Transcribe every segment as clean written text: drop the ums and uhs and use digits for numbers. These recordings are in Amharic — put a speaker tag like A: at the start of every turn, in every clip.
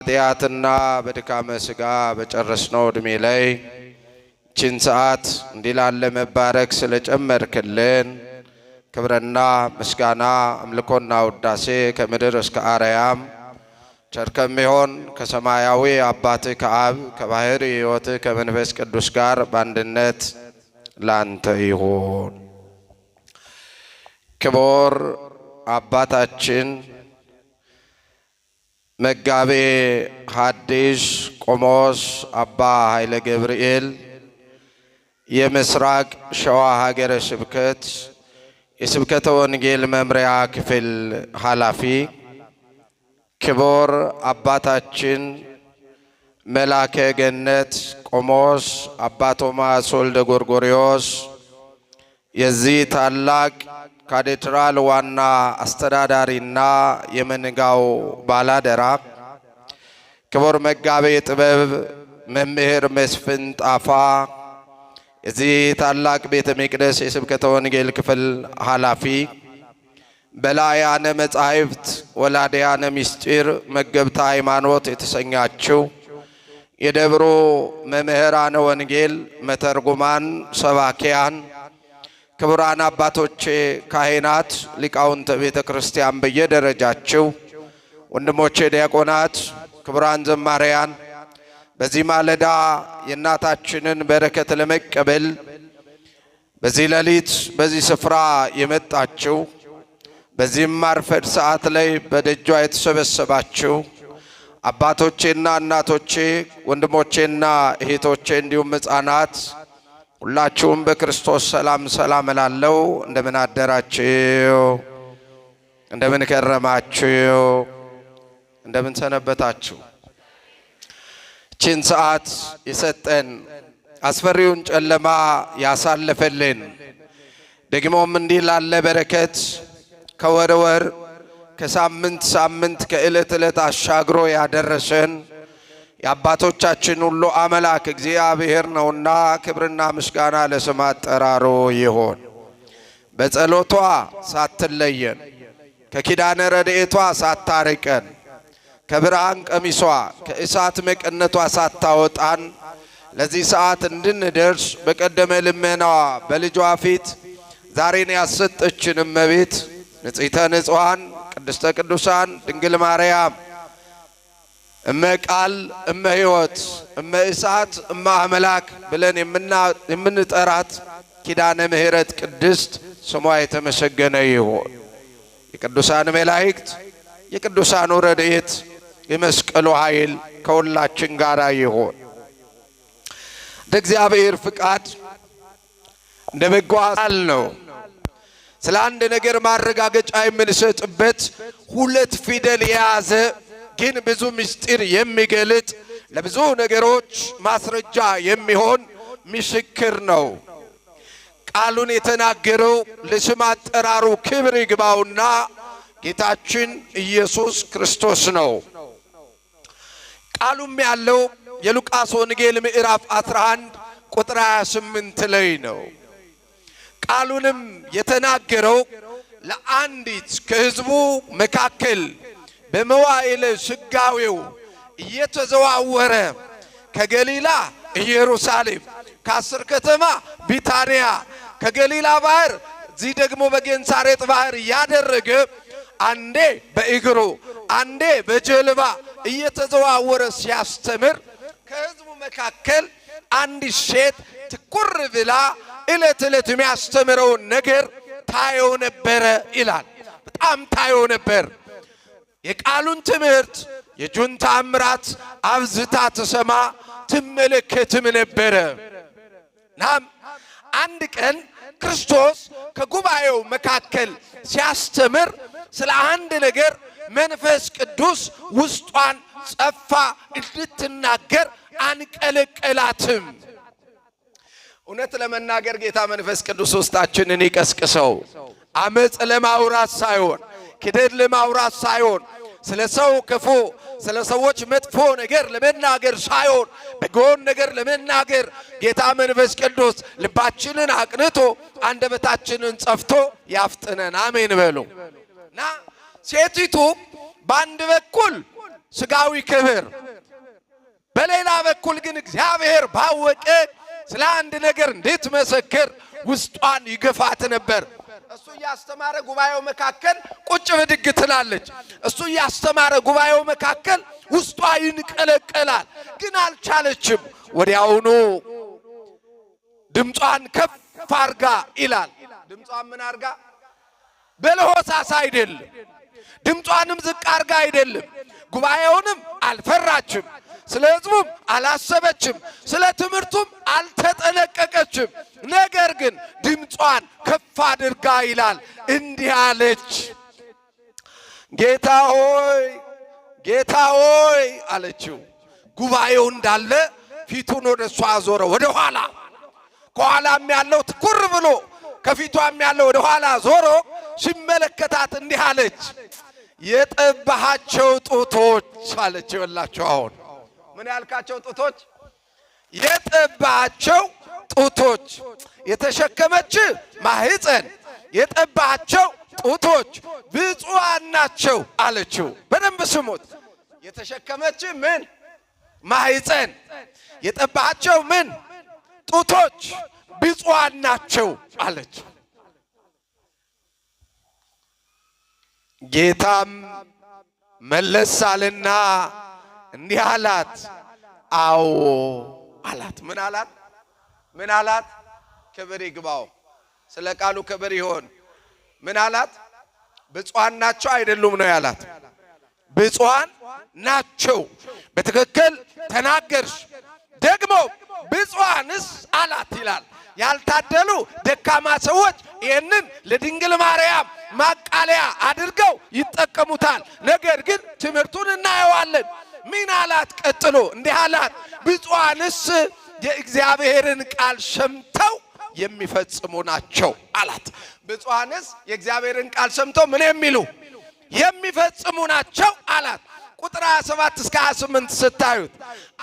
A: ኃጢአትና በድካመ ሥጋ በጨረስነው ዕድሜ ላይ ችን ሰዓት እንዲህ ላለ መባረክ ስለጨመርክልን ክብርና ምስጋና አምልኮና ውዳሴ ከምድር እስከ አርያም ቸር ከሚሆን ከሰማያዊ አባትህ ከአብ ከባሕሪ ሕይወትህ ከመንፈስ ቅዱስ ጋር በአንድነት ላንተ ይሁን። ክቡር አባታችን መጋቤ ሐዲስ ቆሞስ አባ ኃይለ ገብርኤል የምስራቅ ሸዋ ሀገረ ስብከት የስብከተ ወንጌል መምሪያ ክፍል ኃላፊ፣ ክቡር አባታችን መላከ ገነት ቆሞስ አባ ቶማስ ወልደ ጎርጎርዮስ የዚህ ታላቅ ካቴድራል ዋና አስተዳዳሪና የመንጋው ባላደራ፣ ክቡር መጋቤ ጥበብ መምህር መስፍን ጣፋ የዚህ ታላቅ ቤተ መቅደስ የስብከተ ወንጌል ክፍል ኃላፊ፣ በላያነ መጻሕፍት ወላዲያነ ምስጢር መገብታ ሃይማኖት የተሰኛችው የደብሮ መምህራነ ወንጌል መተርጉማን ሰባኪያን፣ ክቡራን አባቶቼ ካህናት፣ ሊቃውንተ ቤተ ክርስቲያን በየደረጃችሁ፣ ወንድሞቼ ዲያቆናት፣ ክቡራን ዘማሪያን በዚህ ማለዳ የእናታችንን በረከት ለመቀበል በዚህ ሌሊት በዚህ ስፍራ የመጣችሁ በዚህም ማርፈድ ሰዓት ላይ በደጇ የተሰበሰባችሁ አባቶቼና እናቶቼ ወንድሞቼና እህቶቼ እንዲሁም ሕፃናት ሁላችሁም በክርስቶስ ሰላም ሰላም እላለሁ። እንደምን አደራችሁ? እንደምን ከረማችሁ? እንደምን ሰነበታችሁ? ችን ሰዓት የሰጠን አስፈሪውን ጨለማ ያሳለፈልን ደግሞም እንዲህ ላለ በረከት ከወር ወር ከሳምንት ሳምንት ከዕለት ዕለት አሻግሮ ያደረሰን የአባቶቻችን ሁሉ አምላክ እግዚአብሔር ነውና ክብርና ምስጋና ለስም አጠራሩ ይሁን። በጸሎቷ ሳትለየን ከኪዳነ ረድኤቷ ሳታርቀን ከብርሃን ቀሚሷ ከእሳት መቀነቷ ሳታወጣን ለዚህ ሰዓት እንድንደርስ በቀደመ ልመናዋ በልጇ ፊት ዛሬን ያሰጠችን እመቤት ንጽሕተ ንጹሐን ቅድስተ ቅዱሳን ድንግል ማርያም እመ ቃል እመ ሕይወት እመ እሳት እመ አምላክ ብለን የምንጠራት ኪዳነ ምሕረት ቅድስት ስሟ የተመሰገነ ይሁን። የቅዱሳን መላእክት የቅዱሳኑ ረድኤት የመስቀሉ ኃይል ከሁላችን ጋር ይሁን። እንደ እግዚአብሔር ፍቃድ እንደ በጎ ቃል ነው ስለ አንድ ነገር ማረጋገጫ የምንሰጥበት ሁለት ፊደል የያዘ ግን ብዙ ምስጢር የሚገልጥ ለብዙ ነገሮች ማስረጃ የሚሆን ምስክር ነው። ቃሉን የተናገረው ለስም አጠራሩ ክብር ይግባውና ጌታችን ኢየሱስ ክርስቶስ ነው። ቃሉም ያለው የሉቃስ ወንጌል ምዕራፍ 11 ቁጥር 28 ላይ ነው። ቃሉንም የተናገረው ለአንዲት ከሕዝቡ መካከል በመዋዕለ ሥጋዌው እየተዘዋወረ ከገሊላ ኢየሩሳሌም ከ10 ከተማ ቢታንያ ከገሊላ ባህር እዚህ ደግሞ በጌንሳሬጥ ባህር ያደረገ አንዴ በእግሩ አንዴ በጀልባ እየተዘዋወረ ሲያስተምር ከሕዝቡ መካከል አንዲት ሴት ትኩር ብላ ዕለት ዕለት የሚያስተምረውን ነገር ታየው ነበረ ይላል። በጣም ታየው ነበር። የቃሉን ትምህርት የእጁን ተአምራት አብዝታ ትሰማ ትመለከትም ነበረ። ናም አንድ ቀን ክርስቶስ ከጉባኤው መካከል ሲያስተምር ስለ አንድ ነገር መንፈስ ቅዱስ ውስጧን ጸፋ፣ እንድትናገር አንቀለቀላትም። እውነት ለመናገር ጌታ መንፈስ ቅዱስ ውስጣችንን ይቀስቅሰው። አመጽ ለማውራት ሳይሆን ክደት ለማውራት ሳይሆን ስለ ሰው ክፉ ስለ ሰዎች መጥፎ ነገር ለመናገር ሳይሆን በጎን ነገር ለመናገር ጌታ መንፈስ ቅዱስ ልባችንን አቅንቶ አንደበታችንን ጸፍቶ ያፍጥነን። አሜን በሉ። ና ሴቲቱ በአንድ በኩል ስጋዊ ክብር። በሌላ በኩል ግን እግዚአብሔር ባወቀ ስለ አንድ ነገር እንድትመሰክር ውስጧን ይገፋት ነበር። እሱ ያስተማረ ጉባኤው መካከል ቁጭ ብድግ ትላለች። እሱ ያስተማረ ጉባኤው መካከል ውስጧ ይንቀለቀላል። ግን አልቻለችም። ወዲያውኑ ድምጿን ከፍ አርጋ ይላል። ድምጿን ምን አርጋ? በለሆሳስ አይደለም። ድምጿንም ዝቅ አርጋ አይደለም። ጉባኤውንም አልፈራችም። ስለ ሕዝቡም አላሰበችም። ስለ ትምህርቱም አልተጠነቀቀችም። ነገር ግን ድምጿን ከፍ አድርጋ ይላል እንዲህ አለች፣ ጌታ ሆይ ጌታ ሆይ አለችው። ጉባኤው እንዳለ ፊቱን ወደ እሷ አዞረ፣ ወደ ኋላ። ከኋላም ያለው ትኩር ብሎ ከፊቷም ያለው ወደ ኋላ ዞሮ ሲመለከታት እንዲህ አለች፣ የጠባሃቸው ጡቶች አለች። ይወላችሁ አሁን ምን ያልካቸው ጡቶች? የጠባሃቸው ጡቶች፣ የተሸከመች ማህፀን፣ የጠባሃቸው ጡቶች ብፁዓን ናቸው አለችው። በደንብ ስሙት። የተሸከመች ምን? ማህፀን፣ የጠባሃቸው ምን? ጡቶች ብፁዓን ናቸው አለች። ጌታም መለስ አለና እንዲህ አላት፣ አዎ አላት። ምን አላት? ምን አላት? ክብር ይግባው፣ ስለ ቃሉ ክብር ይሆን። ምን አላት? ብፁዓን ናቸው አይደሉም ነው ያላት። ብፁዓን ናቸው። በትክክል ተናገርሽ። ደግሞ ብፁዓንስ አላት ይላል። ያልታደሉ ደካማ ሰዎች ይህንን ለድንግል ማርያም ማቃለያ አድርገው ይጠቀሙታል። ነገር ግን ትምህርቱን እናየዋለን። ምን አላት? ቀጥሎ እንዲህ አላት፣ ብፁዓንስ የእግዚአብሔርን ቃል ሰምተው የሚፈጽሙ ናቸው አላት። ብፁዓንስ የእግዚአብሔርን ቃል ሰምተው ምን የሚሉ? የሚፈጽሙ ናቸው አላት። ቁጥር 27 እስከ 28 ስታዩት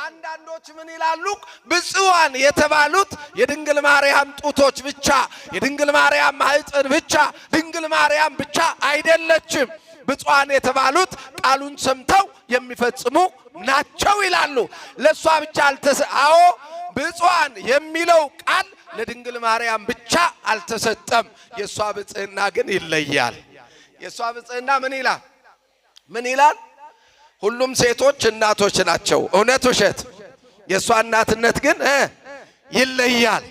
A: አንዳንዶች ምን ይላሉ? ብፁዓን የተባሉት የድንግል ማርያም ጡቶች ብቻ፣ የድንግል ማርያም ማህፀን ብቻ፣ ድንግል ማርያም ብቻ አይደለችም። ብፁዓን የተባሉት ቃሉን ሰምተው የሚፈጽሙ ናቸው ይላሉ። ለሷ ብቻ አዎ ብፁዓን የሚለው ቃል ለድንግል ማርያም ብቻ አልተሰጠም። የሷ ብጽዕና ግን ይለያል። የሷ ብጽዕና ምን ይላል? ምን ይላል? ሁሉም ሴቶች እናቶች ናቸው። እውነት ውሸት? የሷ እናትነት ግን ይለያል።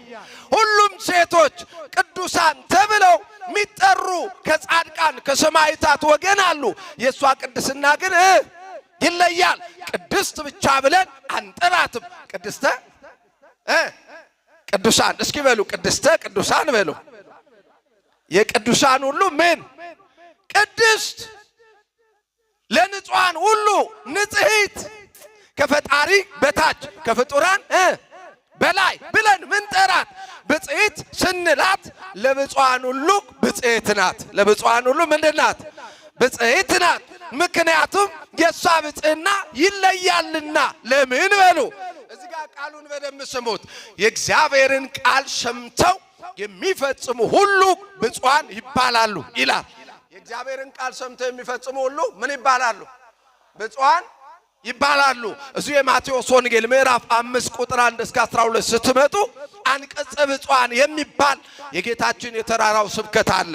A: ሁሉም ሴቶች ቅዱሳን ተብለው የሚጠሩ ከጻድቃን ከሰማዕታት ወገን አሉ። የሷ ቅድስና ግን ይለያል። ቅድስት ብቻ ብለን አንጠራትም። ቅድስተ ቅዱሳን እስኪ በሉ፣ ቅድስተ ቅዱሳን በሉ። የቅዱሳን ሁሉ ምን? ቅድስት፣ ለንጹሃን ሁሉ ንጽሕት፣ ከፈጣሪ በታች ከፍጡራን በላይ ብለን ምን ጠራት? ብጽዕት ስንላት ለብፁዓን ሁሉ ብጽዕት ናት። ለብፁዓን ሁሉ ምንድን ናት? ብጽዕት ናት። ምክንያቱም የሷ ብጽዕና ይለያልና። ለምን በሉ፣ እዚህ ጋር ቃሉን በደንብ ስሙት። የእግዚአብሔርን ቃል ሰምተው የሚፈጽሙ ሁሉ ብፁዓን ይባላሉ ይላል። የእግዚአብሔርን ቃል ሰምተው የሚፈጽሙ ሁሉ ምን ይባላሉ? ብፁዓን ይባላሉ። እዚሁ የማቴዎስ ወንጌል ምዕራፍ 5 ቁጥር 1 እስከ 12 ስትመጡ አንቀጸ ብፁዓን የሚባል የጌታችን የተራራው ስብከት አለ።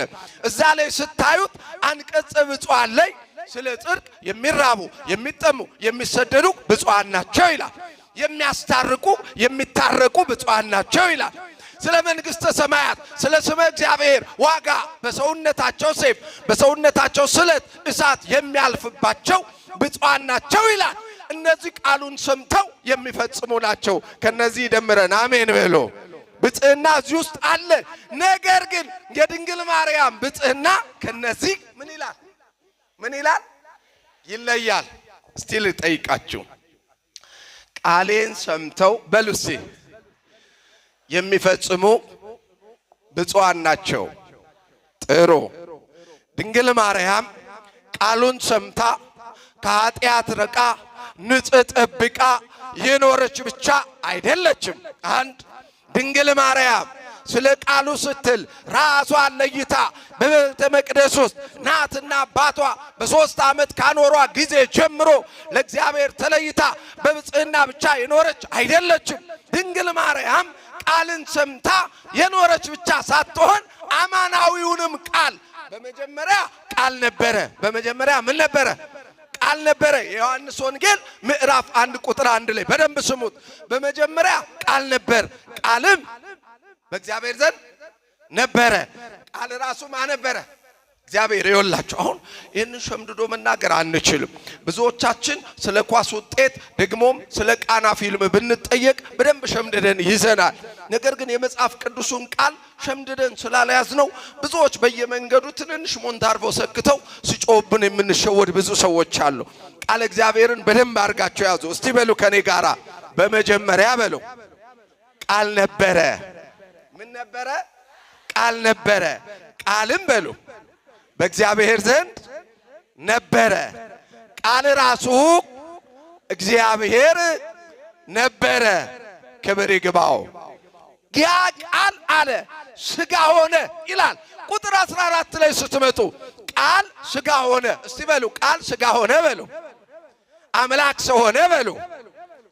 A: እዛ ላይ ስታዩት አንቀጸ ብፁዓን ላይ ስለ ጽድቅ የሚራቡ የሚጠሙ የሚሰደዱ ብፁዓን ናቸው ይላል። የሚያስታርቁ የሚታረቁ ብፁዓን ናቸው ይላል። ስለ መንግሥተ ሰማያት ስለ ስመ እግዚአብሔር ዋጋ በሰውነታቸው ሰይፍ በሰውነታቸው ስለት እሳት የሚያልፍባቸው ብፁዓን ናቸው ይላል። እነዚህ ቃሉን ሰምተው የሚፈጽሙ ናቸው። ከነዚህ ደምረን አሜን በሉ። ብጽዕና እዚህ ውስጥ አለ። ነገር ግን የድንግል ማርያም ብጽዕና ከነዚህ ምን ይላል? ምን ይላል? ይለያል። እስቲ ልጠይቃችሁ፣ ቃሌን ሰምተው በሉሲ የሚፈጽሙ ብፁዓን ናቸው። ጥሩ። ድንግል ማርያም ቃሉን ሰምታ ከኃጢአት ርቃ ንጽሕ ጠብቃ የኖረች ብቻ አይደለችም። አንድ ድንግል ማርያም ስለ ቃሉ ስትል ራሷን ለይታ በቤተ መቅደስ ውስጥ ናትና አባቷ በ3 ዓመት ካኖሯ ጊዜ ጀምሮ ለእግዚአብሔር ተለይታ በብጽዕና ብቻ የኖረች አይደለችም። ድንግል ማርያም ቃልን ሰምታ የኖረች ብቻ ሳትሆን አማናዊውንም ቃል በመጀመሪያ ቃል ነበረ። በመጀመሪያ ምን ነበረ? ቃል ነበረ። የዮሐንስ ወንጌል ምዕራፍ 1 ቁጥር 1 ላይ በደንብ ስሙት። በመጀመሪያ ቃል ነበር፣ ቃልም በእግዚአብሔር ዘንድ ነበረ። ቃል ራሱ ማን ነበረ? እግዚአብሔር። ይወላችሁ አሁን ይህንን ሸምድዶ መናገር አንችልም። ብዙዎቻችን ስለ ኳስ ውጤት ደግሞም ስለ ቃና ፊልም ብንጠየቅ በደንብ ሸምድደን ይዘናል። ነገር ግን የመጽሐፍ ቅዱሱን ቃል ሸምድደን ስላልያዝነው ብዙዎች በየመንገዱ ትንንሽ ሞንታርቦ ሰክተው ሲጮህብን የምንሸወድ ብዙ ሰዎች አሉ። ቃል እግዚአብሔርን በደንብ አድርጋቸው ያዙ። እስቲ በሉ ከኔ ጋራ በመጀመሪያ በሉ ቃል ነበረ። ምን ነበረ? ቃል ነበረ። ቃልም በሉ በእግዚአብሔር ዘንድ ነበረ። ቃል ራሱ እግዚአብሔር ነበረ። ክብር ይግባው። ያ ቃል አለ ሥጋ ሆነ ይላል። ቁጥር 14 ላይ ስትመጡ ቃል ሥጋ ሆነ። እስቲ በሉ ቃል ሥጋ ሆነ በሉ። አምላክ ሰው ሆነ በሉ።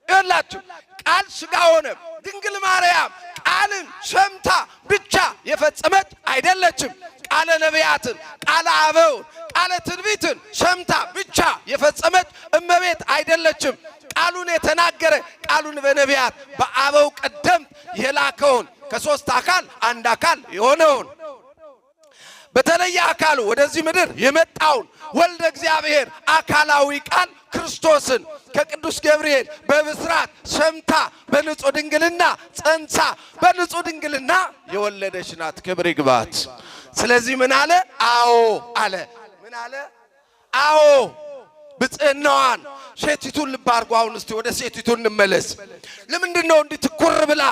A: ይላችሁ ቃል ሥጋ ሆነ። ድንግል ማርያም ቃልን ሰምታ ብቻ የፈጸመች አይደለችም። ቃለ ነቢያትን፣ ቃለ አበውን፣ ቃለ ትንቢትን ሰምታ ብቻ የፈጸመች እመቤት አይደለችም። ቃሉን የተናገረ ቃሉን በነቢያት በአበው ቀደምት የላከውን ከ3 አካል አንድ አካል የሆነውን በተለየ አካሉ ወደዚህ ምድር የመጣውን ወልደ እግዚአብሔር አካላዊ ቃል ክርስቶስን ከቅዱስ ገብርኤል በብስራት ሰምታ በንጹህ ድንግልና ጸንሳ በንጹህ ድንግልና የወለደች ናት። ክብር ይግባት። ስለዚህ ምን አለ? አዎ አለ። ምን አለ? አዎ ብጽዕናዋን ሴቲቱን ልብ አድርጉ። አሁን እስቲ ወደ ሴቲቱ እንመለስ። ለምንድን ነው እንዲህ ትኩር ብላ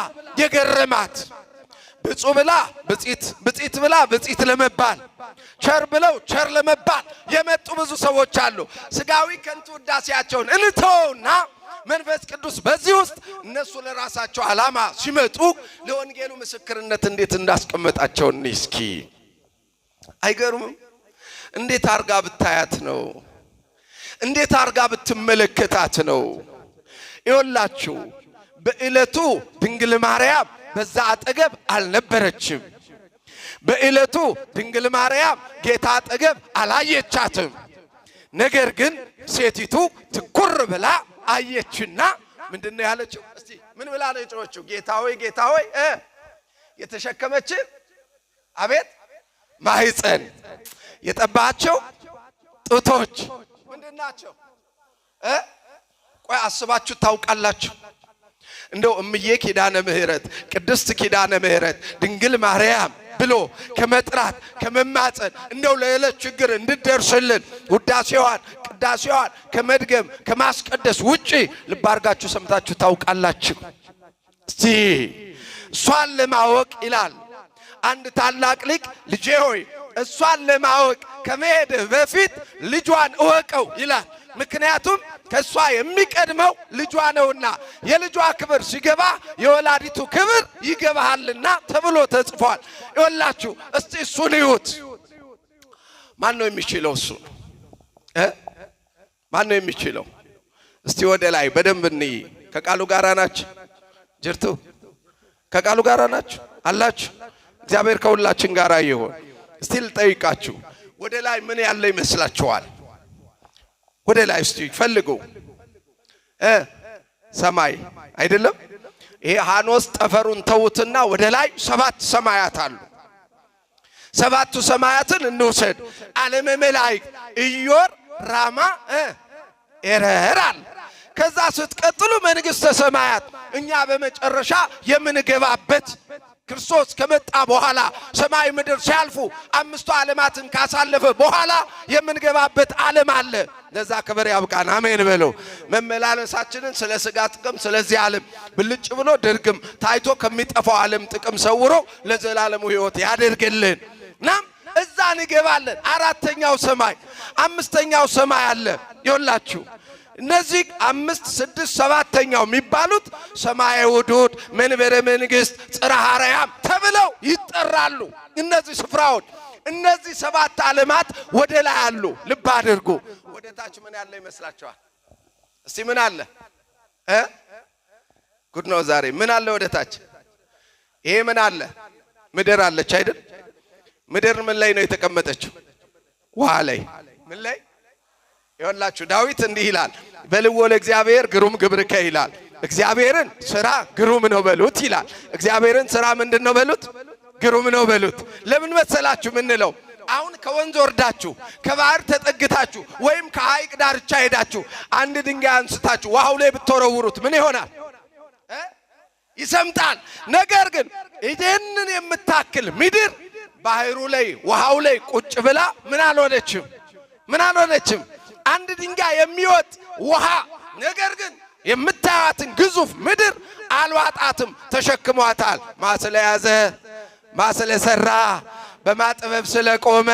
A: የገረማት? ብፁዕ ብላ ብጽዕት፣ ብጽዕት ብላ ብጽዕት ለመባል፣ ቸር ብለው ቸር ለመባል የመጡ ብዙ ሰዎች አሉ። ስጋዊ ከንቱ ውዳሴያቸውን እንተውና መንፈስ ቅዱስ በዚህ ውስጥ እነሱ ለራሳቸው ዓላማ ሲመጡ ለወንጌሉ ምስክርነት እንዴት እንዳስቀመጣቸው እስኪ አይገርምም? እንዴት አርጋ ብታያት ነው? እንዴት አርጋ ብትመለከታት ነው? ይወላችሁ በእለቱ ድንግል ማርያም በዛ አጠገብ አልነበረችም። በእለቱ ድንግል ማርያም ጌታ አጠገብ አላየቻትም። ነገር ግን ሴቲቱ ትኩር ብላ አየችና ምንድነው ያለችው? እስቲ ምን ብላ ነው የጮኸችው? ጌታ ሆይ ጌታ ሆይ የተሸከመች አቤት ማህፀን የጠባቸው ጡቶች ምንድናቸው? ቆይ አስባችሁ ታውቃላችሁ? እንደው እምዬ ኪዳነ ምህረት ቅድስት ኪዳነ ምህረት ድንግል ማርያም ብሎ ከመጥራት ከመማፀን እንደው ለዕለት ችግር እንድደርስልን ውዳሴዋን ቅዳሴዋን ከመድገም ከማስቀደስ ውጪ ልብ አድርጋችሁ ሰምታችሁ ታውቃላችሁ? እስቲ እሷን ለማወቅ ይላል አንድ ታላቅ ሊቅ ልጄ ሆይ እሷን ለማወቅ ከመሄድህ በፊት ልጇን እወቀው ይላል። ምክንያቱም ከሷ የሚቀድመው ልጇ ነውና የልጇ ክብር ሲገባ የወላዲቱ ክብር ይገባሃልና ተብሎ ተጽፏል። ይወላችሁ እስቲ እሱን ይዩት። ማን ነው የሚችለው? እሱ ማን ነው የሚችለው? እስቲ ወደ ላይ በደንብ እንይ። ከቃሉ ጋር ናችሁ? ጅርቱ ከቃሉ ጋር ናችሁ አላችሁ? እግዚአብሔር ከሁላችን ጋር ይሁን። እስቲ ልጠይቃችሁ ወደ ላይ ምን ያለ ይመስላችኋል? ወደ ላይ እስቲ ፈልጉ። ሰማይ አይደለም? ይሄ ሐኖስ ጠፈሩን ተውትና ወደ ላይ 7 ሰማያት አሉ። 7ቱ ሰማያትን እንውሰድ። ዓለመ መላእክት፣ ኢዮር፣ ራማ፣ ኤረራል። ከዛ ስትቀጥሉ መንግሥተ ሰማያት እኛ በመጨረሻ የምንገባበት ክርስቶስ ከመጣ በኋላ ሰማይ ምድር ሲያልፉ 5ቱ ዓለማትን ካሳለፈ በኋላ የምንገባበት ዓለም አለ። ለዛ ክብር ያብቃን። አሜን በሉ። መመላለሳችንን ስለ ሥጋ ጥቅም ስለዚህ ዓለም ብልጭ ብሎ ድርግም ታይቶ ከሚጠፋው ዓለም ጥቅም ሰውሮ ለዘላለሙ ሕይወት ያደርግልን። ናም እዛ እንገባለን። 4ኛው ሰማይ 5ኛው ሰማይ አለ። ይኸውላችሁ እነዚህ 5 6 7ኛው የሚባሉት ሰማየ ውዱድ፣ መንበረ መንግስት፣ ጽርሐ አርያም ተብለው ይጠራሉ። እነዚህ ስፍራዎች እነዚህ 7 ዓለማት ወደ ላይ አሉ። ልብ አድርጉ። ወደ ታች ምን ያለ ይመስላችኋል? እስቲ ምን አለ? ጉድ ነው ዛሬ። ምን አለ ወደ ታች? ይሄ ምን አለ? ምድር አለች አይደል? ምድር ምን ላይ ነው የተቀመጠችው? ውሃ ላይ። ምን ላይ? ይኸውላችሁ ዳዊት እንዲህ ይላል፣ በልዎ ለእግዚአብሔር ግሩም ግብርከ ይላል። እግዚአብሔርን ስራ ግሩም ነው በሉት ይላል። እግዚአብሔርን ስራ ምንድን ነው በሉት? ግሩም ነው በሉት። ለምን መሰላችሁ ምንለው? አሁን ከወንዝ ወርዳችሁ ከባህር ተጠግታችሁ ወይም ከሐይቅ ዳርቻ ሄዳችሁ አንድ ድንጋይ አንስታችሁ ውሃው ላይ ብትወረውሩት ምን ይሆናል? ይሰምጣል። ነገር ግን ይህንን የምታክል ምድር ባህሩ ላይ ውሃው ላይ ቁጭ ብላ ምን አልሆነችም? ምን አልሆነችም? አንድ ድንጋይ የሚወጥ ውሃ ነገር ግን የምታያትን ግዙፍ ምድር አልዋጣትም፣ ተሸክሟታል። ማስለያዘ ማስለሰራ በማጥበብ ስለቆመ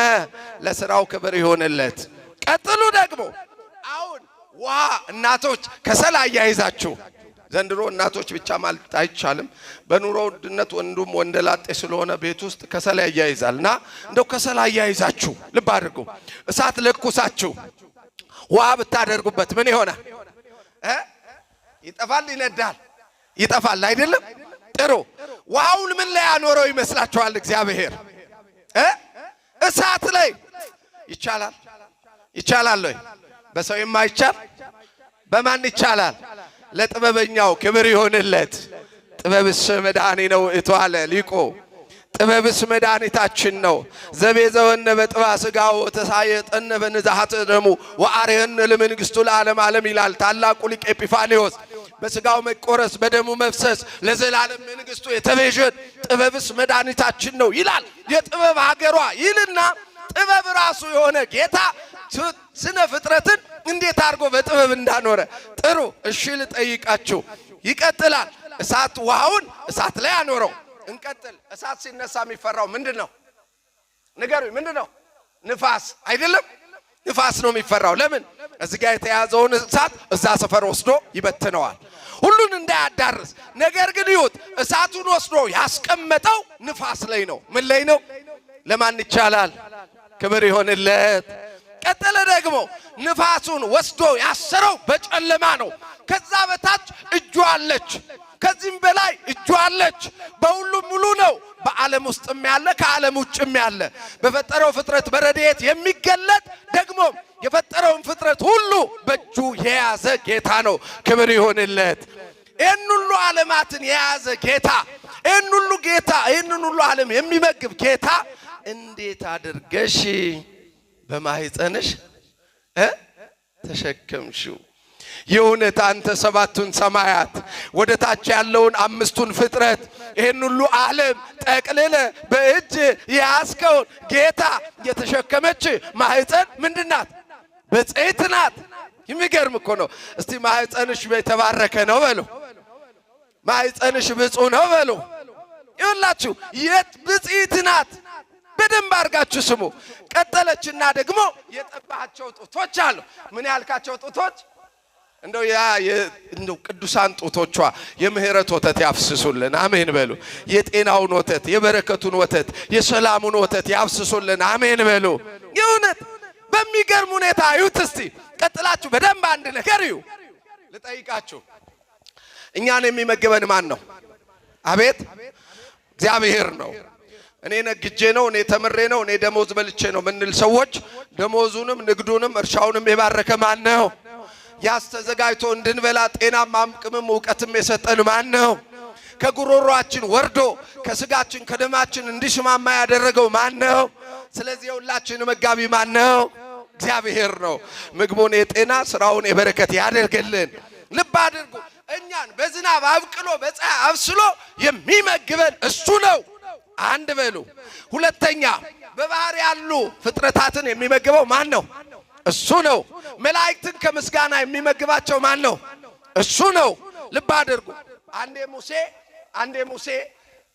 A: ለስራው ክብር ይሆንለት። ቀጥሉ ደግሞ አሁን ውሃ እናቶች ከሰል አያይዛችሁ ዘንድሮ እናቶች ብቻ ማለት አይቻልም። በኑሮ ውድነት ወንዱም ወንደላጤ ስለሆነ ቤት ውስጥ ከሰል ያያይዛልና እንደው ከሰል አያይዛችሁ ልብ አድርጉ። እሳት ለኩሳችሁ ውሃ ብታደርጉበት ምን ይሆናል? ይጠፋል? ይነዳል? ይጠፋል አይደለም? ጥሩ። ውሃውን ምን ላይ ያኖረው ይመስላችኋል? እግዚአብሔር እሳት ላይ። ይቻላል? ይቻላል ወይ? በሰው የማይቻል በማን ይቻላል? ለጥበበኛው ክብር ይሆንለት። ጥበብስ መድኃኒ ነው እቷለ ሊቆ ጥበብስ መድኃኒታችን ነው። ዘቤዘወነ በጥባ ስጋው ተሳየጠነ በንዛሃት ደሙ ወአርየነ ለመንግስቱ ለዓለም ዓለም ይላል ታላቁ ሊቅ ኤጲፋንዮስ። በስጋው መቆረስ በደሙ መፍሰስ ለዘላለም መንግስቱ የተቤዠን ጥበብስ መድኃኒታችን ነው ይላል። የጥበብ ሀገሯ ይልና ጥበብ ራሱ የሆነ ጌታ ስነ ፍጥረትን እንዴት አድርጎ በጥበብ እንዳኖረ ጥሩ። እሺ ልጠይቃችሁ። ይቀጥላል። እሳት ውሃውን እሳት ላይ አኖረው። እንቀጥል። እሳት ሲነሳ የሚፈራው ምንድነው? ንገሩኝ። ምንድነው? ንፋስ አይደለም? ንፋስ ነው የሚፈራው። ለምን? እዚህ ጋር የተያዘውን እሳት እዛ ሰፈር ወስዶ ይበትነዋል፣ ሁሉን እንዳያዳርስ። ነገር ግን ይሁት እሳቱን ወስዶ ያስቀመጠው ንፋስ ላይ ነው። ምን ላይ ነው? ለማን ይቻላል? ክብር ይሆንለት። ቀጠለ ደግሞ ንፋሱን ወስዶ ያሰረው በጨለማ ነው። ከዛ በታች እጁ አለች፣ ከዚህም በላይ እጁ አለች። በሁሉም ሙሉ ነው። በዓለም ውስጥም ያለ ከዓለም ውጭም ያለ በፈጠረው ፍጥረት በረድኤት የሚገለጥ ደግሞ የፈጠረውን ፍጥረት ሁሉ በእጁ የያዘ ጌታ ነው። ክብር ይሆንለት። ይህን ሁሉ ዓለማትን የያዘ ጌታ፣ ይህን ሁሉ ጌታ፣ ይህን ሁሉ ዓለም የሚመግብ ጌታ እንዴት አድርገሽ በማህፀንሽ ተሸከምሽው? የእውነት አንተ 7ቱን ሰማያት ወደ ታች ያለውን 5ቱን ፍጥረት ይህን ሁሉ ዓለም ጠቅልለ በእጅ የያዝከውን ጌታ የተሸከመች ማህፀን ምንድናት? ብፅዕት ናት። የሚገርም እኮ ነው። እስቲ ማህፀንሽ የተባረከ ነው በሉ። ማህፀንሽ ብፁዕ ነው በሉ። ይኸውላችሁ የት ብፅዕት ናት። በደንብ አድርጋችሁ ስሙ። ቀጠለችና ደግሞ የጠባቸው ጡቶች አሉ። ምን ያልካቸው ጡቶች? እንደው ቅዱሳን ጡቶቿ የምህረት ወተት ያፍስሱልን። አሜን በሉ። የጤናውን ወተት፣ የበረከቱን ወተት፣ የሰላሙን ወተት ያፍስሱልን። አሜን በሉ። የእውነት በሚገርም ሁኔታ እዩት። እስቲ ቀጥላችሁ በደንብ አንድ ነገር እዩ። ልጠይቃችሁ፣ እኛን የሚመግበን ማን ነው? አቤት እግዚአብሔር ነው። እኔ ነግጄ ነው፣ እኔ ተምሬ ነው፣ እኔ ደሞዝ በልቼ ነው ምንል ሰዎች ደሞዙንም ንግዱንም እርሻውንም የባረከ ማን ነው? ያስተዘጋጅቶ እንድንበላ ጤናም አቅምም ዕውቀትም የሰጠን ማን ነው? ከጉሮሮአችን ወርዶ ከስጋችን ከደማችን እንዲስማማ ያደረገው ማን ነው? ስለዚህ የሁላችን መጋቢ ማን ነው? እግዚአብሔር ነው። ምግቡን የጤና ስራውን የበረከት ያደርግልን። ልብ አድርጉ። እኛን በዝናብ አብቅሎ በፀሐይ አብስሎ የሚመግበን እሱ ነው። አንድ በሉ። ሁለተኛ በባህር ያሉ ፍጥረታትን የሚመግበው ማን ነው? እሱ ነው። መላእክትን ከምስጋና የሚመግባቸው ማን ነው? እሱ ነው። ልብ አድርጉ። አንዴ ሙሴ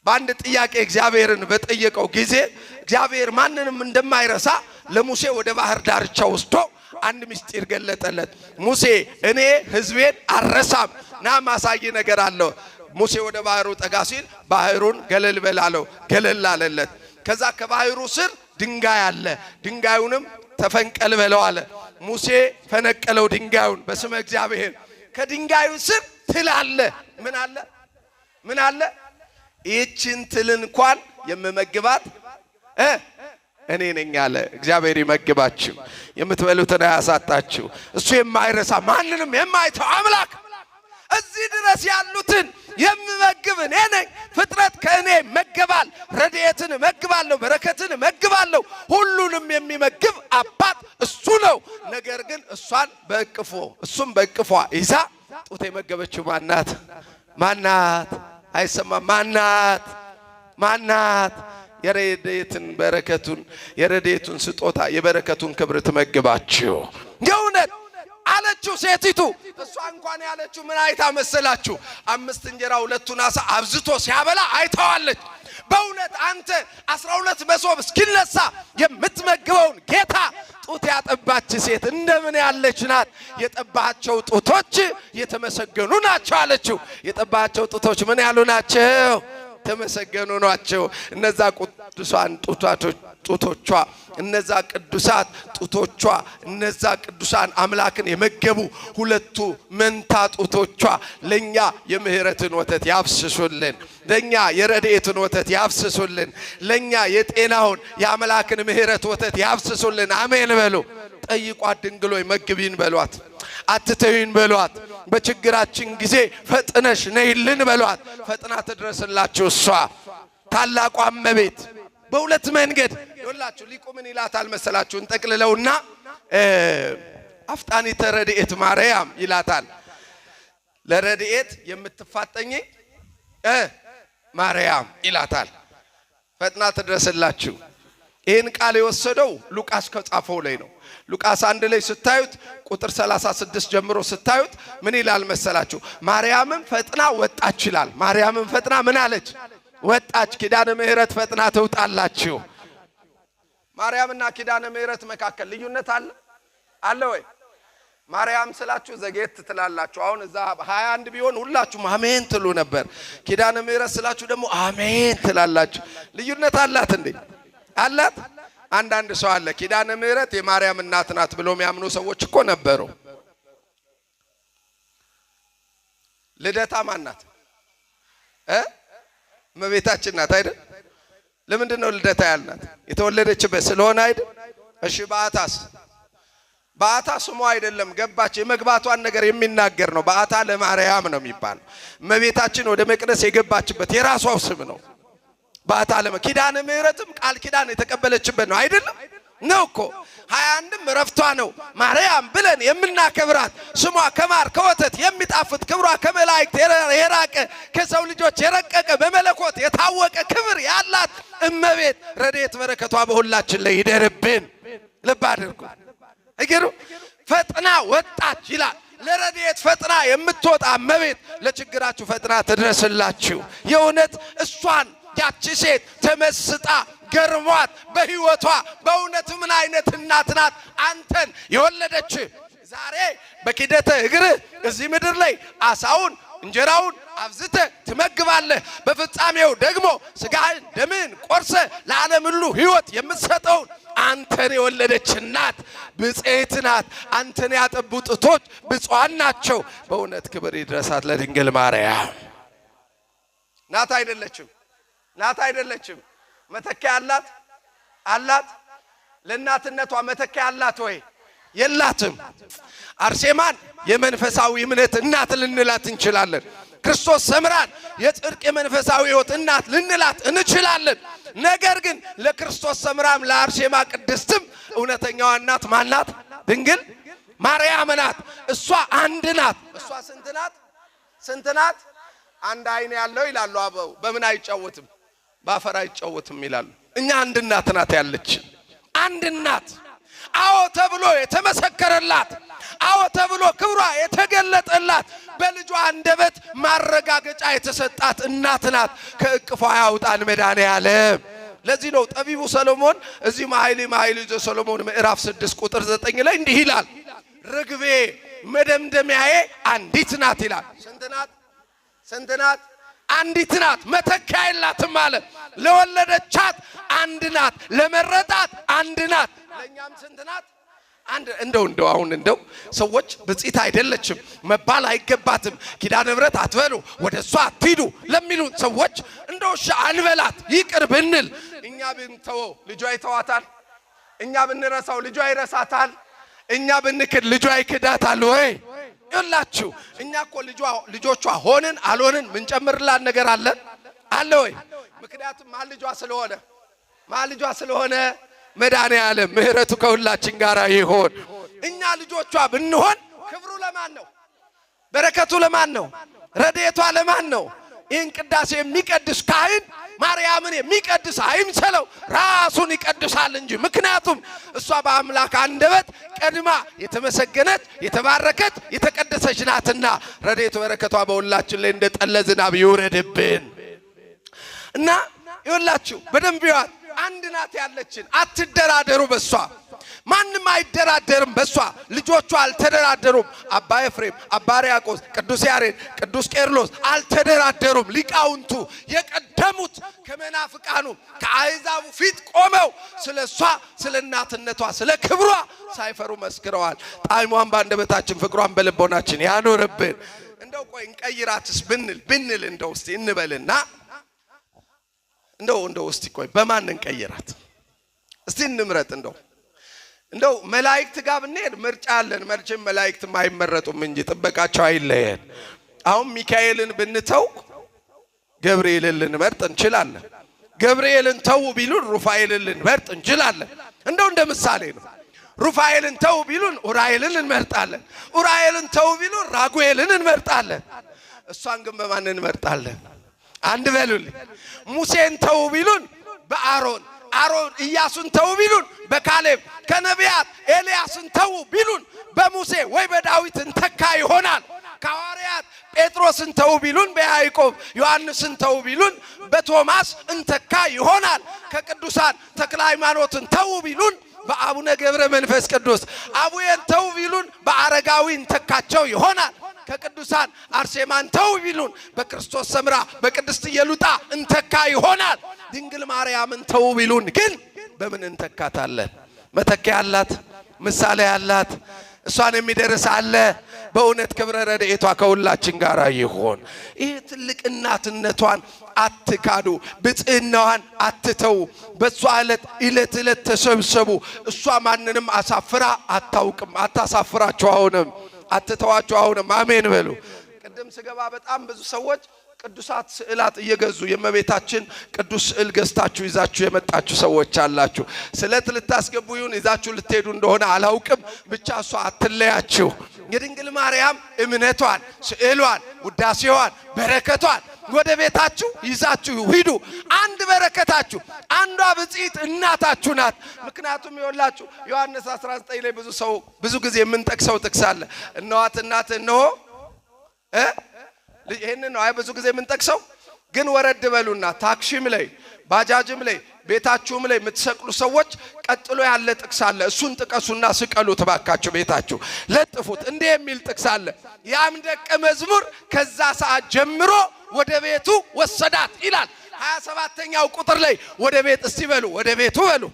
A: በአንድ ጥያቄ እግዚአብሔርን በጠየቀው ጊዜ እግዚአብሔር ማንንም እንደማይረሳ ለሙሴ ወደ ባህር ዳርቻ ወስዶ አንድ ምስጢር ገለጠለት። ሙሴ እኔ ሕዝቤን አልረሳም፣ ና ማሳይ ነገር አለው። ሙሴ ወደ ባህሩ ጠጋ ሲል ባህሩን ገለል በላለው፣ ገለል አለለት። ከዛ ከባህሩ ስር ድንጋይ አለ፣ ድንጋዩንም ተፈንቀል በለው አለ። ሙሴ ፈነቀለው ድንጋዩን በስመ እግዚአብሔር። ከድንጋዩ ስር ትል አለ። ምን አለ? ምን አለ? ይህችን ትል እንኳን የምመግባት እኔ ነኝ አለ። እግዚአብሔር ይመግባችሁ፣ የምትበሉትን አያሳጣችሁ። እሱ የማይረሳ ማንንም የማይተው አምላክ። እዚህ ድረስ ያሉትን የምመግብ እኔ ነኝ። ፍጥረት ከእኔ መገባል፣ ረድኤትን መግባለሁ፣ በረከትን መግባለሁ። ሁሉንም የሚመግብ አባት እሱ ነው። ነገር ግን እሷን በእቅፎ እሱም በእቅፏ ይዛ ጡት የመገበችው ማናት? ማናት? አይሰማም። ማናት? ማናት? የረድኤትን በረከቱን የረድኤቱን ስጦታ የበረከቱን ክብር ትመግባችሁ የእውነት አለችው ሴቲቱ። እሷ እንኳን ያለችው ምን አይታ መሰላችሁ? 5 እንጀራ 2 ዓሣ አብዝቶ ሲያበላ አይታዋለች። በእውነት አንተ 12 መሶብ እስኪነሳ የምትመግበውን ጌታ ጡት ያጠባች ሴት እንደምን ያለች ናት? የጠባቸው ጡቶች የተመሰገኑ ናቸው አለችው። የጠባቸው ጡቶች ምን ያሉ ናቸው? ተመሰገኑ ናቸው። እነዛ ቅዱሳን ጡቶቿ እነዛ ቅዱሳት ጡቶቿ እነዛ ቅዱሳን አምላክን የመገቡ ሁለቱ መንታ ጡቶቿ ለኛ የምህረትን ወተት ያፍስሱልን፣ ለኛ የረድኤትን ወተት ያፍስሱልን፣ ለኛ የጤናውን የአምላክን ምህረት ወተት ያፍስሱልን። አሜን በሉ። ጠይቋት ድንግሎይ መግቢን በሏት፣ አትተዩን በሏት። በችግራችን ጊዜ ፈጥነሽ ነይልን በሏት። ፈጥና ትድረስላችሁ እሷ ታላቋ እመቤት። በሁለት መንገድ ይኸውላችሁ ሊቁ ምን ይላታል መሰላችሁ? እንጠቅልለውና አፍጣኒተ ረድኤት ማርያም ይላታል። ለረድኤት የምትፋጠኝ ማርያም ይላታል። ፈጥና ትድረስላችሁ። ይህን ቃል የወሰደው ሉቃስ ከጻፈው ላይ ነው። ሉቃስ 1 ላይ ስታዩት ቁጥር 36 ጀምሮ ስታዩት ምን ይላል መሰላችሁ? ማርያምም ፈጥና ወጣች ይላል። ማርያምም ፈጥና ምን አለች? ወጣች። ኪዳነ ምሕረት ፈጥና ትውጣላችሁ። ማርያምና ኪዳነ ምሕረት መካከል ልዩነት አለ አለ ወይ? ማርያም ስላችሁ ዘጌት ትላላችሁ። አሁን እዛ 21 ቢሆን ሁላችሁም አሜን ትሉ ነበር። ኪዳነ ምሕረት ስላችሁ ደግሞ አሜን ትላላችሁ። ልዩነት አላት እንዴ? አላት። አንዳንድ ሰው አለ ኪዳነ ምሕረት የማርያም እናት ናት ብሎ የሚያምኑ ሰዎች እኮ ነበሩ። ልደታ ማን ናት? እመቤታችን ናት አይደል? ለምንድን ነው ልደታ ያልናት? የተወለደችበት ስለሆነ አይደል? እሺ በዓታስ? በዓታ ስሟ አይደለም፣ ገባች። የመግባቷን ነገር የሚናገር ነው። በዓታ ለማርያም ነው የሚባለው። እመቤታችን ወደ መቅደስ የገባችበት የራሷው ስም ነው። በዓታ ኪዳነ ምሕረትም ቃል ኪዳን የተቀበለችበት ነው አይደለም? ነው እኮ 21ም ረፍቷ ነው። ማርያም ብለን የምናከብራት ስሟ ከማር ከወተት የሚጣፍጥ ክብሯ ከመላእክት የራቀ ከሰው ልጆች የረቀቀ በመለኮት የታወቀ ክብር ያላት እመቤት ረድኤት በረከቷ በሁላችን ላይ ይደርብን። ልብ አድርጉ። እግሩ ፈጥና ወጣች ይላል። ለረድኤት ፈጥና የምትወጣ እመቤት ለችግራችሁ ፈጥና ትድረስላችሁ። የእውነት እሷን ያቺ ሴት ተመስጣ ገርሟት በህይወቷ በእውነት ምን አይነት እናት ናት አንተን የወለደች። ዛሬ በኪደተ እግር እዚህ ምድር ላይ አሳውን እንጀራውን አብዝተ ትመግባለህ። በፍጻሜው ደግሞ ስጋህን ደምን ቆርሰ ለዓለም ሁሉ ህይወት የምትሰጠውን አንተን የወለደች እናት ብጽዕት ናት። አንተን ያጠቡ ጡቶች ብፁዓን ናቸው። በእውነት ክብር ይድረሳት ለድንግል ማርያም። ናት አይደለችም? ናት አይደለችም? መተኪያ አላት አላት። ለእናትነቷ መተኪያ አላት ወይ? የላትም። አርሴማን የመንፈሳዊ እምነት እናት ልንላት እንችላለን። ክርስቶስ ሰምራን የጽድቅ የመንፈሳዊ ሕይወት እናት ልንላት እንችላለን። ነገር ግን ለክርስቶስ ሰምራም ለአርሴማ ቅድስትም እውነተኛዋ እናት ማናት? ድንግል ማርያም ናት። እሷ አንድ ናት። እሷ ስንት ናት? ስንት ናት? አንድ አይን ያለው ይላሉ አበው። በምን አይጫወትም? ባፈር አይጫወትም ይላሉ። እኛ አንድ እናት ናት ያለች። አንድ እናት አዎ ተብሎ የተመሰከረላት አዎ ተብሎ ክብሯ የተገለጠላት በልጇ አንደበት ማረጋገጫ የተሰጣት እናት ናት። ከእቅፏ ያውጣን መድኃኔዓለም። ለዚህ ነው ጠቢቡ ሰሎሞን እዚህ መኃልየ ዘሰሎሞን ምዕራፍ 6 ቁጥር 9 ላይ እንዲህ ይላል፣ ርግቤ መደምደሚያዬ አንዲት ናት ይላል። ስንት ናት? አንዲት ናት፣ መተኪያ የላትም ማለት። ለወለደቻት አንድ ናት፣ ለመረጣት አንድ ናት። ለኛም ስንት ናት? አንድ። እንደው አሁን ሰዎች ብጽዕት አይደለችም መባል አይገባትም፣ ኪዳነ ምሕረት አትበሉ፣ ወደሷ አትሂዱ ለሚሉ ሰዎች እንደው አንበላት ይቅር ብንል፣ እኛ ብንተወው ልጇ ይተዋታል፣ እኛ ብንረሳው ልጇ ይረሳታል፣ እኛ ብንክድ ልጇ ይክዳታል ወይ? ይላችሁ እኛ እኮ ልጆቿ ሆንን አልሆንን ምን ጨምርላት ነገር አለ ወይ? ምክንያቱም ማን ልጇ ስለሆነ መድኃኔዓለም ምሕረቱ ከሁላችን ጋር ይሆን። እኛ ልጆቿ ብንሆን ክብሩ ለማን ነው? በረከቱ ለማን ነው? ረድኤቷ ለማን ነው? ይህን ቅዳሴ የሚቀድስ ካህን ማርያምን የሚቀድስ አይምሰለው፣ ራሱን ይቀድሳል እንጂ። ምክንያቱም እሷ በአምላክ አንደበት ቀድማ የተመሰገነች የተባረከች የተቀደሰች ናትና ረድኤቱ በረከቷ በሁላችን ላይ እንደ ጠለ ዝናብ ይውረድብን እና ይኸውላችሁ በደንብ ይዋት። አንድ ናት ያለችን፣ አትደራደሩ በሷ። ማንም አይደራደርም በሷ። ልጆቿ አልተደራደሩም። አባ ኤፍሬም፣ አባ ሕርያቆስ፣ ቅዱስ ያሬድ፣ ቅዱስ ቄርሎስ አልተደራደሩም። ሊቃውንቱ የቀደሙት ከመናፍቃኑ ከአሕዛቡ ፊት ቆመው ስለሷ ስለ እናትነቷ ስለ ክብሯ ሳይፈሩ መስክረዋል። ጣዕሟን በአንደበታችን ፍቅሯን በልቦናችን ያኖርብን። እንደው ቆይ እንቀይራትስ ብንል እንደው እስቲ እንበልና እንደው እስቲ ቆይ በማን እንቀይራት? እስቲ እንምረጥ። እንደው መላእክት ጋር ብንሄድ ምርጫ አለን። መቼም መላእክት አይመረጡም እንጂ ጥበቃቸው አይለየን። አሁን ሚካኤልን ብንተው ገብርኤልን ልንመርጥ እንችላለን። ገብርኤልን ተው ቢሉን ሩፋኤልን ልንመርጥ እንችላለን። እንደ ምሳሌ ነው። ሩፋኤልን ተው ቢሉን ኡራኤልን እንመርጣለን። ኡራኤልን ተው ቢሉን ራጉኤልን እንመርጣለን። እሷን ግን በማን እንመርጣለን? አንድ በሉልኝ። ሙሴን ተው ቢሉን በአሮን፣ ኢያሱን ተው ቢሉን በካሌብ፣ ከነቢያት ኤልያስን ተው ቢሉን በሙሴ ወይ በዳዊት እንተካ ይሆናል። ከሐዋርያት ጴጥሮስን ተው ቢሉን በያዕቆብ፣ ዮሐንስን ተው ቢሉን በቶማስ እንተካ ይሆናል። ከቅዱሳን ተክለ ሃይማኖትን ተው ቢሉን በአቡነ ገብረ መንፈስ ቅዱስ፣ አቡዬን ተው ቢሉን በአረጋዊ እንተካቸው ይሆናል። ከቅዱሳን አርሴማን ተው ቢሉን በክርስቶስ ሰምራ በቅድስት ኢየሉጣ እንተካ ይሆናል። ድንግል ማርያምን ተው ቢሉን ግን በምን እንተካታለን? መተኪያ ያላት ምሳሌ ያላት እሷን የሚደርስ አለ? በእውነት ክብረ ረድኤቷ ከሁላችን ጋር ይሆን። ይህ ትልቅ እናትነቷን አትካዱ፣ ብጽዕናዋን አትተው። በሷ ዕለት ተሰብሰቡ። እሷ ማንንም አሳፍራ አታውቅም። አታሳፍራችሁ፣ አሁንም አትተዋችሁ። አሁንም አሜን በሉ። ቅድም ስገባ በጣም ብዙ ሰዎች ቅዱሳት ስዕላት እየገዙ የእመቤታችን ቅዱስ ስዕል ገዝታችሁ ይዛችሁ የመጣችሁ ሰዎች አላችሁ። ስዕለት ልታስገቡ ይሁን ይዛችሁ ልትሄዱ እንደሆነ አላውቅም፣ ብቻ እሷ አትለያችሁ። የድንግል ማርያም እምነቷን፣ ስዕሏን፣ ውዳሴዋን፣ በረከቷን ወደ ቤታችሁ ይዛችሁ ሂዱ። አንድ በረከታችሁ አንዷ ብጽዕት እናታችሁ ናት። ምክንያቱም ይኸውላችሁ ዮሐንስ 19 ላይ ብዙ ጊዜ የምንጠቅሰው ጥቅስ አለ። እነኋት እናት እነሆ ይሄንን ነው ብዙ ጊዜ የምንጠቅሰው። ግን ወረድ በሉና ታክሲም ላይ ባጃጅም ላይ ቤታችሁም ላይ የምትሰቅሉ ሰዎች ቀጥሎ ያለ ጥቅስ አለ። እሱን ጥቀሱና ስቀሉት ባካችሁ፣ ቤታችሁ ለጥፉት። እንዲህ የሚል ጥቅስ አለ። ያም ደቀ መዝሙር ከዛ ሰዓት ጀምሮ ወደ ቤቱ ወሰዳት ይላል። 27ኛው ቁጥር ላይ ወደ ቤት እስቲ በሉ፣ ወደ ቤቱ በሉ፣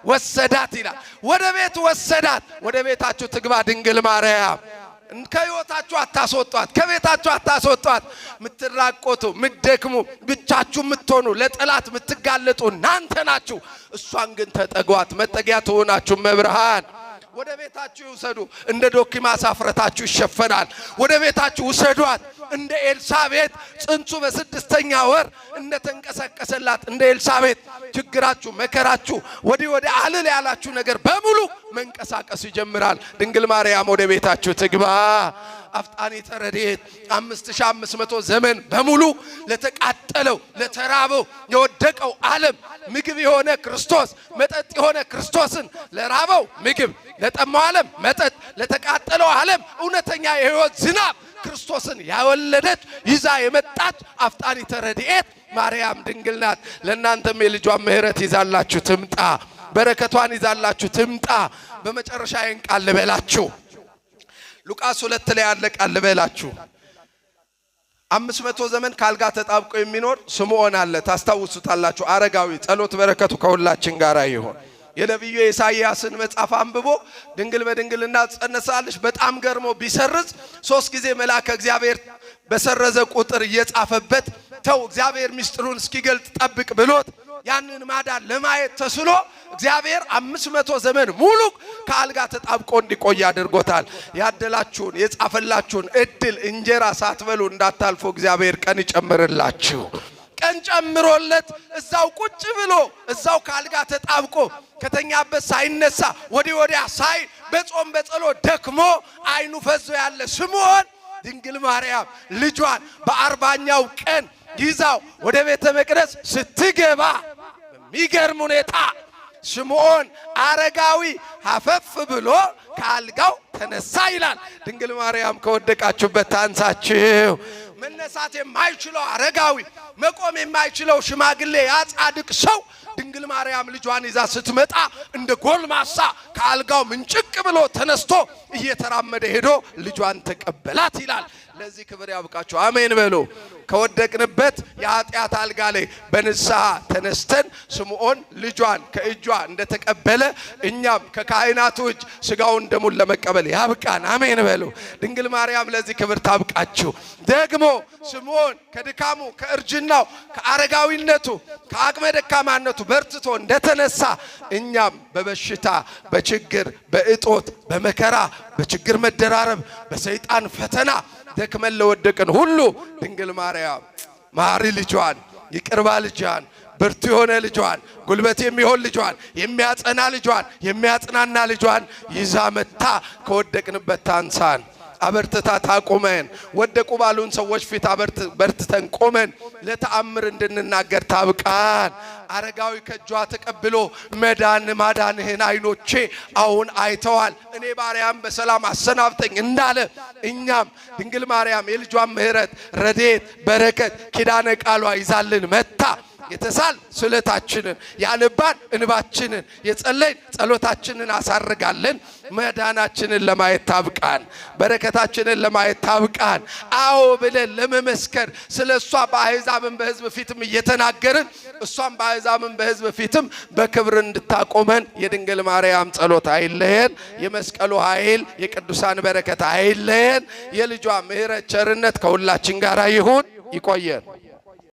A: ወሰዳት ይላል። ወደ ቤቱ ወሰዳት። ወደ ቤታችሁ ትግባ ድንግል ማርያም። ከህይወታችሁ አታስወጧት፣ ከቤታችሁ አታስወጧት። ምትራቆቱ፣ ምትደክሙ፣ ብቻችሁ ምትሆኑ፣ ለጠላት ምትጋለጡ እናንተ ናችሁ። እሷን ግን ተጠጓት፣ መጠጊያ ትሆናችሁ መብርሃን። ወደ ቤታችሁ ይውሰዱ። እንደ ዶኪማስ አፍረታችሁ ይሸፈናል። ወደ ቤታችሁ ውሰዷት። እንደ ኤልሳቤጥ ጽንሱ በ6ኛ ወር እንደ ተንቀሰቀሰላት እንደ ኤልሳቤጥ ችግራችሁ፣ መከራችሁ ወዲህ ወደ አልል ያላችሁ ነገር በሙሉ መንቀሳቀስ ይጀምራል። ድንግል ማርያም ወደ ቤታችሁ ትግባ። አፍጣኒ ተረድኤት 5500 ዘመን በሙሉ ለተቃጠለው ለተራበው የወደቀው ዓለም ምግብ የሆነ ክርስቶስ መጠጥ የሆነ ክርስቶስን ለራበው ምግብ ለጠማው ዓለም መጠጥ ለተቃጠለው ዓለም እውነተኛ የሕይወት ዝናብ ክርስቶስን ያወለደች ይዛ የመጣች አፍጣኒ ተረድኤት ማርያም ድንግል ናት። ለእናንተም የልጇን ምሕረት ይዛላችሁ ትምጣ፣ በረከቷን ይዛላችሁ ትምጣ። በመጨረሻ ይህን ቃል ልበላችሁ፣ ሉቃስ 2 ላይ ያለ ቃል ልበላችሁ። 500 ዘመን ካልጋ ተጣብቆ የሚኖር ስምዖን አለ። ታስታውሱታላችሁ። አረጋዊ ጸሎት በረከቱ ከሁላችን ጋር ይሁን። የነቢዩ ኢሳይያስን መጽሐፍ አንብቦ ድንግል በድንግልና ጸነሳለች በጣም ገርሞ ቢሰርዝ 3 ጊዜ መልአከ እግዚአብሔር በሰረዘ ቁጥር እየጻፈበት ተው እግዚአብሔር ምስጢሩን እስኪገልጥ ጠብቅ ብሎት ያንን ማዳን ለማየት ተስሎ እግዚአብሔር 500 ዘመን ሙሉ ከአልጋ ተጣብቆ እንዲቆይ አድርጎታል። ያደላችሁን የጻፈላችሁን እድል እንጀራ ሳትበሉ እንዳታልፉ እግዚአብሔር ቀን ይጨምርላችሁ። ቀን ጨምሮለት እዛው ቁጭ ብሎ እዛው ከአልጋ ተጣብቆ ከተኛበት ሳይነሳ ወዲያ ሳይ በጾም በጸሎት ደክሞ አይኑ ፈዞ ያለ ስምዖን ድንግል ማርያም ልጇን በ40ኛው ቀን ይዛው ወደ ቤተ መቅደስ ስትገባ በሚገርም ሁኔታ ስምዖን አረጋዊ አፈፍ ብሎ ከአልጋው ተነሳ ይላል። ድንግል ማርያም ከወደቃችሁበት ታንሳችሁ መነሳት የማይችለው አረጋዊ መቆም የማይችለው ሽማግሌ ያ ጻድቅ ሰው ድንግል ማርያም ልጇን ይዛ ስትመጣ እንደ ጎልማሳ ከአልጋው ምንጭቅ ብሎ ተነስቶ እየተራመደ ሄዶ ልጇን ተቀበላት ይላል። ለዚህ ክብር ያብቃችሁ፣ አሜን በሉ። ከወደቅንበት የኃጢአት አልጋ ላይ በንስሐ ተነስተን ስምዖን ልጇን ከእጇ እንደተቀበለ እኛም ከካህናቱ እጅ ስጋውን ደሙን ለመቀበል ያብቃን፣ አሜን በሉ። ድንግል ማርያም ለዚህ ክብር ታብቃችሁ። ደግሞ ስምዖን ከድካሙ ከእርጅናው ከአረጋዊነቱ ከአቅመ ደካማነቱ በርትቶ እንደተነሳ እኛም በበሽታ በችግር በእጦት በመከራ በችግር መደራረብ በሰይጣን ፈተና ደክመን ለወደቅን ሁሉ ድንግል ማርያም ማሪ ልጇን ይቅርባ ልጇን ብርቱ የሆነ ልጇን ጉልበት የሚሆን ልጇን የሚያጸና ልጇን የሚያጽናና ልጇን ይዛ መታ ከወደቅንበት ታንሳን አበርትታ ታቆመን። ወደቁ ባሉን ሰዎች ፊት በርትተን ቆመን ለተአምር እንድንናገር ታብቃን። አረጋዊ ከእጇ ተቀብሎ ማዳንህን አይኖቼ አሁን አይተዋል፣ እኔ ባሪያም በሰላም አሰናብተኝ እንዳለ እኛም ድንግል ማርያም የልጇን ምሕረት ረድኤት በረከት ኪዳነ ቃሏ ይዛልን መታ የተሳል ስለታችንን ያነባን እንባችንን የጸለይን ጸሎታችንን አሳርጋለን። መዳናችንን ለማየት ታብቃን፣ በረከታችንን ለማየት ታብቃን። አዎ ብለን ለመመስከር ስለሷ በአሕዛብም በሕዝብ ፊትም እየተናገርን እሷም በአሕዛብም በሕዝብ ፊትም በክብር እንድታቆመን የድንግል ማርያም ጸሎት አይለየን። የመስቀሉ ኃይል የቅዱሳን በረከት አይለየን። የልጇ ምሕረት ቸርነት ከሁላችን ጋር ይሁን። ይቆየን።